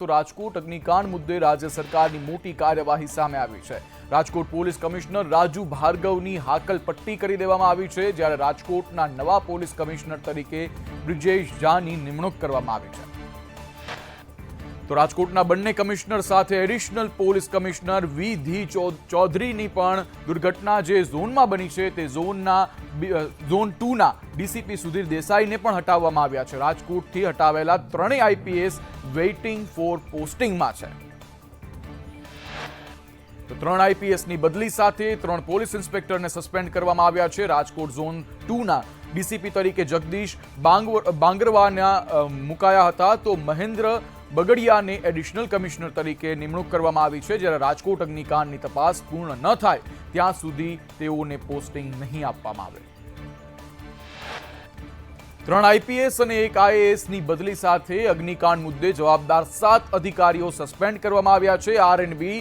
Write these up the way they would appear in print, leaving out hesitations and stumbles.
તો રાજકોટ અગ્નિકાંડ મુદ્દે રાજ્ય સરકારની મોટી કાર્યવાહી સામે આવી છે। રાજકોટ પોલીસ કમિશનર રાજુ ભાર્ગવની હાકલપટ્ટી કરી દેવામાં આવી છે, જ્યારે રાજકોટના નવા પોલીસ કમિશનર તરીકે બ્રિજેશ ઝાની નિમણૂક કરવામાં આવી છે। તો રાજકોટના બંને કમિશનર સાથે એડિશનલ પોલીસ કમિશનર વી ચૌધરીની પણ દુર્ઘટના જે ઝોનમાં બની છે તે ઝોન 2ના ડીસીપી સુધીર દેસાઈને પણ હટાવવામાં આવ્યા છે। રાજકોટથી હટાવેલા ત્રણેય આઈપીએસ વેઇટિંગ ફોર પોસ્ટિંગમાં છે। તો 3 આઈપીએસની બદલી સાથે 3 પોલીસ ઇન્સ્પેક્ટરને સસ્પેન્ડ કરવામાં આવ્યા છે। રાજકોટ ઝોન 2ના ડીસીપી તરીકે જગદીશ બાંગરવાના મુકાયા હતા, તો મહેન્દ્ર બગડિયાને એડિશનલ કમિશનર તરીકે નિમણૂક કરવામાં આવી છે, જ્યારે રાજકોટ અગ્નિકાંડની તપાસ પૂર્ણ ન થાય ત્યાં સુધી તેઓને પોસ્ટિંગ નહીં આપવામાં આવે। 3 આઈપીએસ અને 1 આઈએએસની બદલી સાથે અગ્નિકાંડ મુદ્દે જવાબદાર 7 અધિકારીઓ સસ્પેન્ડ કરવામાં આવ્યા છે। આરએનબી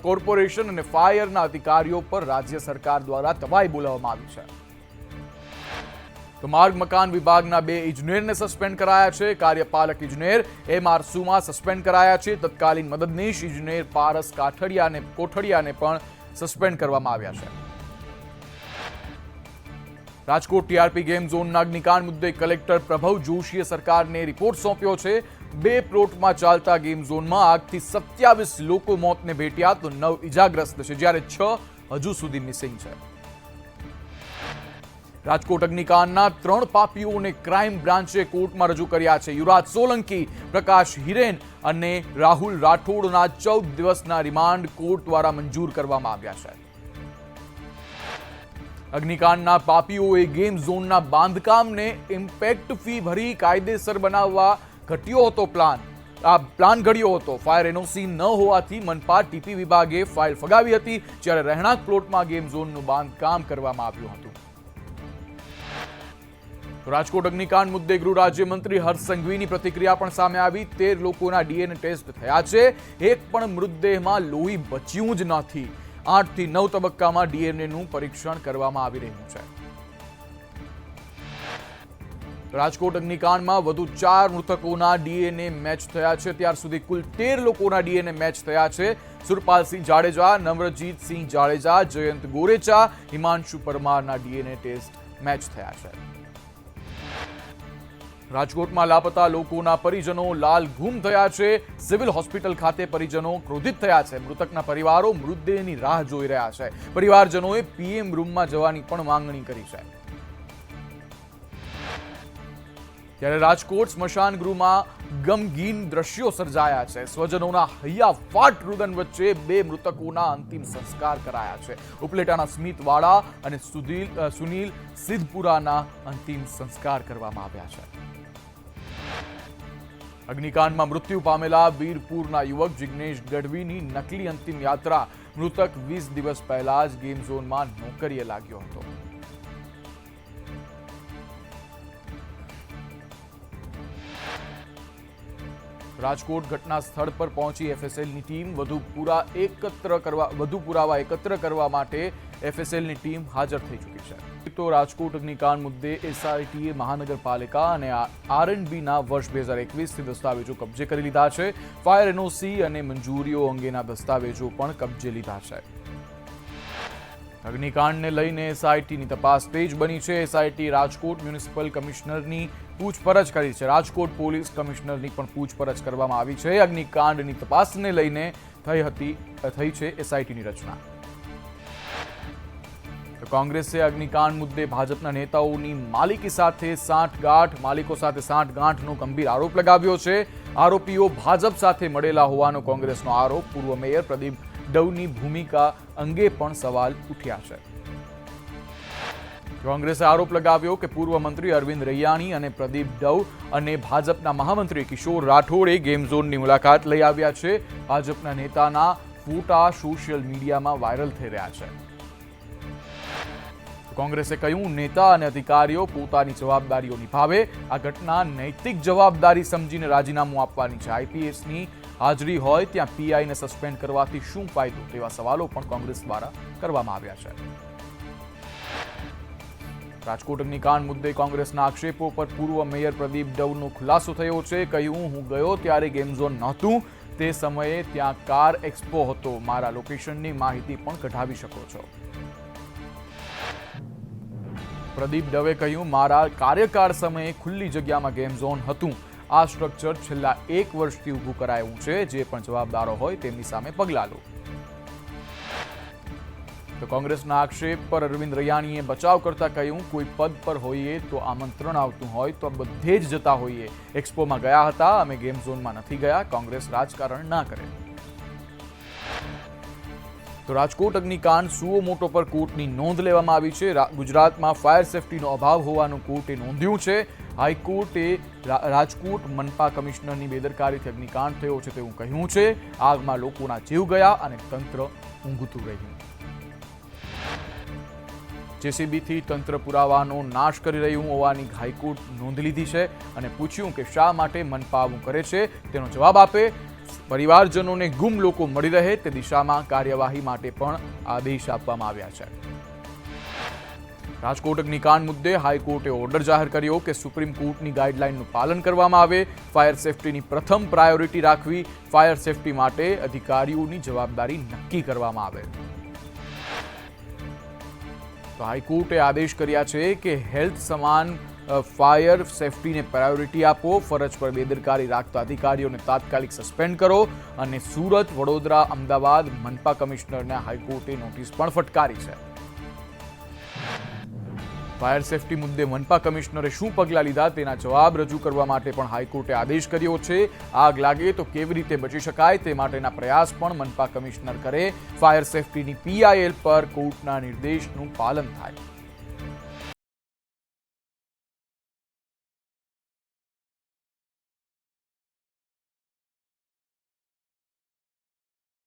કોર્પોરેશન અને ફાયરના અધિકારીઓ પર રાજ્ય સરકાર દ્વારા તવાઈ બોલાવવામાં આવી છે। તો માર્ગ મકાન વિભાગના 2 ઇજનેરને સસ્પેન્ડ કરાયા છે। કાર્યપાલક ઇજનેર એમઆર સુમા સસ્પેન્ડ કરાયા છે। તત્કાલીન મદદનીશ ઇજનેર પારસ કોઠડિયાને પણ સસ્પેન્ડ કરવામાં આવ્યા છે। રાજકોટ ટીઆરપી ગેમ ઝોનના અગ્નિકાંડ મુદ્દે કલેક્ટર પ્રભવ જોશીએ સરકારને રિપોર્ટ સોંપ્યો છે। 2 પ્લોટમાં ચાલતા ગેમ ઝોનમાં આગથી 27 લોકો મોતને ભેટ્યા, તો 9 ઇજાગ્રસ્ત છે, જ્યારે 6 હજુ સુધી મિસિંગ છે। રાજકોટ અગ્નિકાંડના 3 પાપીઓને ક્રાઇમ બ્રાન્ચે કોર્ટમાં રજૂ કર્યા છે। યુવરાજ સોલંકી, પ્રકાશ હિરેન અને રાહુલ રાઠોડના 14 દિવસના રિમાન્ડ કોર્ટ દ્વારા મંજૂર કરવામાં આવ્યા છે। અગ્નિકાંડના પાપીઓએ ગેમ ઝોનના બાંધકામને ઇમ્પેક્ટ ફી ભરી કાયદેસર બનાવવા ઘટ્યો હતો પ્લાન ઘડ્યો હતો। ફાયર એનઓસી ન હોવાથી મનપા ટીપી વિભાગે ફાઇલ ફગાવી હતી, જ્યારે રહેણાંક પ્લોટમાં ગેમ ઝોનનું બાંધકામ કરવામાં આવ્યું હતું। રાજકોટ અગ્નિકાંડ મુદ્દે ગૃહ રાજ્યમંત્રી હર્ષ સંઘવીની પ્રતિક્રિયા પણ સામે આવી। 13 લોકોના ડીએનએ ટેસ્ટ થયા છે, એક પણ મૃતદેહમાં લોહી બચ્યું જ નથી। 8 થી 9 તબક્કામાં ડીએનએનું પરીક્ષણ કરવામાં આવી રહ્યું છે। રાજકોટ અગ્નિકાંડમાં વધુ 4 મૃતકોના ડીએનએ મેચ થયા છે। ત્યાર સુધી કુલ 13 લોકોના ડીએનએ મેચ થયા છે। સુરપાલસિંહ જાડેજા, નમ્રજીતસિંહ જાડેજા, જયંત ગોરેચા, હિમાંશુ પરમારના ડીએનએ ટેસ્ટ મેચ થયા છે। રાજકોટમાં લાપતા લોકોના પરિજનો લાલ ગુમ થયા છે। સિવિલ હોસ્પિટલ ખાતે પરિજનો ક્રોધિત થયા છે। મૃતકના પરિવારો મૃતદેહની રાહ જોઈ રહ્યા છે। પરિવારજનોએ પીએમ રૂમમાં જવાની પણ માંગણી કરી છે। ત્યારે રાજકોટ સ્મશાન ગૃહમાં ગમગીન દ્રશ્યો સર્જાયા છે। સ્વજનોના હૈયાફાટ રુદન વચ્ચે 2 મૃતકોના અંતિમ સંસ્કાર કરાયા છે। ઉપલેટાના સ્મિતવાડા અને સુનીલ સિદ્ધપુરાના અંતિમ સંસ્કાર કરવામાં આવ્યા છે। અગ્નિકાંડમાં મૃત્યુ પામેલા વીરપુરના યુવક જિગ્નેશ ગઢવીની નકલી અંતિમ યાત્રા। મૃતક 20 દિવસ પહેલા જ ગેમ ઝોનમાં નોકરીએ લાગ્યો હતો। રાજકોટ ઘટના સ્થળ પર પહોંચી એફએસએલની ટીમ। વધુ પુરાવા એકત્ર કરવા માટે એફએસએલની ટીમ હાજર થઈ ચૂકી છે। તો રાજકોટ અગ્નિકાંડ મુદ્દે એસઆઈટીએ મહાનગરપાલિકા અને આરએનબીના વર્ષ 2021થી દસ્તાવેજો કબજે કરી લીધા છે। ફાયર એનઓસી અને મંજૂરીઓ અંગેના દસ્તાવેજો પણ કબજે લીધા છે। અગ્નિકાંડને લઈને એસઆઈટીની તપાસ તેજ બની છે। એસઆઈટી રાજકોટ મ્યુનિસિપલ કમિશનરની પૂછપરછ કરી છે। રાજકોટ પોલીસ કમિશનરની પણ પૂછપરછ કરવામાં આવી છે। અગ્નિકાંડની તપાસને લઈને થઈ છે એસઆઈટીની રચના। કોંગ્રેસે અગ્નિકાંડ મુદ્દે ભાજપના નેતાઓની માલિકો સાથે સાંઠગાંઠનો ગંભીર આરોપ લગાવ્યો છે। આરોપીઓ ભાજપ સાથે મળેલા હોવાનો કોંગ્રેસનો આરોપ। પૂર્વ મેયર પ્રદીપ ડવની ભૂમિકા અંગે પણ સવાલ ઉઠ્યા છે। કોંગ્રેસે આરોપ લગાવ્યો કે પૂર્વ મંત્રી અરવિંદ રૈયાણી અને પ્રદીપ ડવ અને ભાજપના મહામંત્રી કિશોર રાઠોડે ગેમ ઝોનની મુલાકાત લઈ આવ્યા છે। ભાજપના નેતાના ફોટા સોશિયલ મીડિયામાં વાયરલ થઈ રહ્યા છે। કોંગ્રેસે કહ્યું, નેતા અને અધિકારીઓ પોતાની જવાબદારીઓ નિભાવે। આ ઘટના નૈતિક જવાબદારી સમજીને રાજીનામું આપવાની છે। આઈપીએસની હાજરી હોય ત્યાં પીઆઈને સસ્પેન્ડ કરવાથી શું ફાયદો, તેવા સવાલો પણ કોંગ્રેસ દ્વારા કરવામાં આવ્યા છે। રાજકોટ અગ્નિકાંડ મુદ્દે કોંગ્રેસના આક્ષેપો પર પૂર્વ મેયર પ્રદીપ ડવનો ખુલાસો થયો છે। કહ્યું, હું ગયો ત્યારે ગેમ ઝોન નહોતું, તે સમયે ત્યાં કાર એક્સપો હતો. મારા લોકેશનની માહિતી પણ કઢાવી શકો છો. પ્રદીપ દવે કહ્યું, મારા કાર્યકાળ સમયે ખુલ્લી જગ્યામાં ગેમ ઝોન હતું. આ સ્ટ્રક્ચર છેલ્લા 1 વર્ષથી ઊભું કરાયું છે. જે પણ જવાબદારો હોય તેમની સામે પગલાં લો. તો કોંગ્રેસના આક્ષેપ પર અરવિંદ રૈયાણીએ બચાવ કરતા કહ્યું, કોઈ પદ પર હોઈએ તો આમંત્રણ આવતું હોય તો બધે જ જતા હોઈએ. એક્સપોમાં ગયા હતા, અમે ગેમ ઝોનમાં નથી ગયા. કોંગ્રેસ રાજકારણ ના કરે. તો રાજકોટ અગ્નિકાંડ સુઓ મોટો પર કોર્ટની નોંધ લેવામાં આવી છે. ગુજરાતમાં ફાયર સેફટીનો અભાવ હોવાનું કોર્ટે નોંધ્યું છે. હાઈકોર્ટે રાજકોટ મનપા કમિશનરની બેદરકારીથી અગ્નિકાંડ થયો છે તેવું કહ્યું છે. આગમાં લોકોના જીવ ગયા અને તંત્ર ઊંઘતું રહ્યું. જેસીબીથી તંત્ર પુરાવાનો નાશ કરી રહ્યું હોવાની હાઈકોર્ટ નોંધ લીધી છે અને પૂછ્યું કે શા માટે મનપા આવું કરે છે. તેનો જવાબ આપે. પરિવારજનોને ગુમ લોકો મળી રહે તે દિશામાં કાર્યવાહી માટે પણ આદેશ આપવામાં આવ્યા છે. રાજકોટ અગ્નિકાંડ મુદ્દે હાઈકોર્ટે ઓર્ડર જાહેર કર્યો કે સુપ્રીમ કોર્ટની ગાઈડલાઈનનું પાલન કરવામાં આવે. ફાયર સેફટીની પ્રથમ પ્રાયોરિટી રાખવી. ફાયર સેફટી માટે અધિકારીઓની જવાબદારી નક્કી કરવામાં આવે. તો હાઈકોર્ટે આદેશ કર્યા છે કે હેલ્થ સમાન ફાયર સેફટીને પ્રાયોરિટી આપો. ફરજ પર બેદરકારી રાખતા અધિકારીઓને તાત્કાલિક સસ્પેન્ડ કરો. અને સુરત, વડોદરા, અમદાવાદ મનપા કમિશનરને હાઈકોર્ટે નોટિસ પણ ફટકારી છે. ફાયર સેફટી મુદ્દે મનપા કમિશનરે શું પગલાં લીધા તેના જવાબ રજૂ કરવા માટે પણ હાઈકોર્ટે આદેશ કર્યો છે. આગ લાગે તો કેવી રીતે બચી શકાય તે માટેના પ્રયાસ પણ મનપા કમિશનર કરે. ફાયર સેફટીની PIL પર કોર્ટના નિર્દેશનું પાલન થાય.